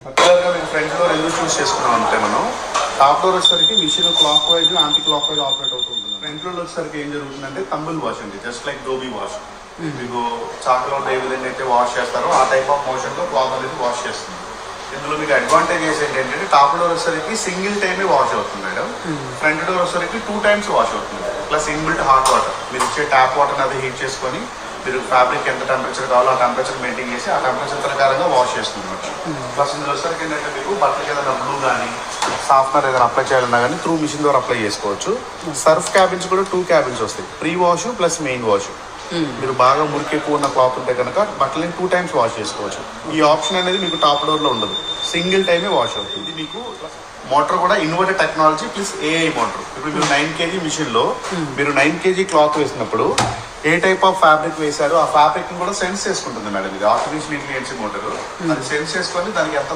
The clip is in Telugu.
పర్టికులర్గా మీకు ఫ్రంట్ డోర్ ఎందుకు చూస్ చేసుకున్నాం అంటే మనం టాప్ డోర్ వచ్చేసరికి machine clockwise anti clockwise operate అవుతుంది. ఫ్రంట్ డోర్ వచ్చేసరికి ఏం జరుగుతుందంటే తంబుల్ వాష్ అండి, జస్ట్ లైక్ డోబీ వాష్. మీకు చాకులో ఏ విధంగా అయితే వాష్ చేస్తారో ఆ టైప్ ఆఫ్ మోషన్తో క్లాత్ అనేది వాష్ చేస్తుంది. ఇందులో మీకు అడ్వాంటేజెస్ ఏంటంటే టాప్ డోర్ వచ్చేసరికి సింగిల్ టైమే వాష్ అవుతుంది మేడం. ఫ్రంట్ డోర్ వచ్చేసరికి 2 times వాష్ అవుతుంది. ప్లస్ ఇన్బిల్ట్ హాట్ వాటర్, మీరు ఇచ్చే ట్యాప్ వాటర్ అది హీట్ చేసుకొని మీరు ఫ్యాబ్రిక్ ఎంత టెంపరేచర్ కావాలో ఆ టెంపరేచర్ మెయింటైన్ చేసి ఆ టెంపరేచర్ ప్రకారంగా వాష్ చేస్తుంది అనమాట. ప్లస్ ఇందులో వచ్చేసరికి ఏంటంటే మీకు బట్టలకి ఏదైనా బ్లూ కానీ సాఫ్ట్నర్ ఏదైనా అప్లై చేయాలన్నా కానీ త్రూ మిషన్ ద్వారా అప్లై చేసుకోవచ్చు. సర్ఫ్ క్యాబిన్స్ కూడా 2 cabins వస్తాయి, pre wash plus main wash. మీరు బాగా మురికి ఎక్కువ ఉన్న క్లాత్ ఉంటే కనుక బట్టలని 2 times వాష్ చేసుకోవచ్చు. ఈ ఆప్షన్ అనేది మీకు టాప్ డోర్లో ఉండదు, సింగిల్ టైమే వాష్ అవుతుంది. ఇది మీకు మోటార్ కూడా inverter technology plus AI motor. ఇప్పుడు మీరు 9 kg మిషన్లో మీరు 9 kg క్లాత్ వేసినప్పుడు ఏ టైప్ ఆఫ్ ఫ్యాబ్రిక్ వేశారో ఆ ఫ్యాబ్రిక్ కూడా సెన్స్ చేసుకుంటుంది మేడం. ఇది ఆర్టిఫిషియల్ ఇంటెలిజెన్స్ మోటార్, అది సెన్స్ చేసుకొని దానికి ఎంత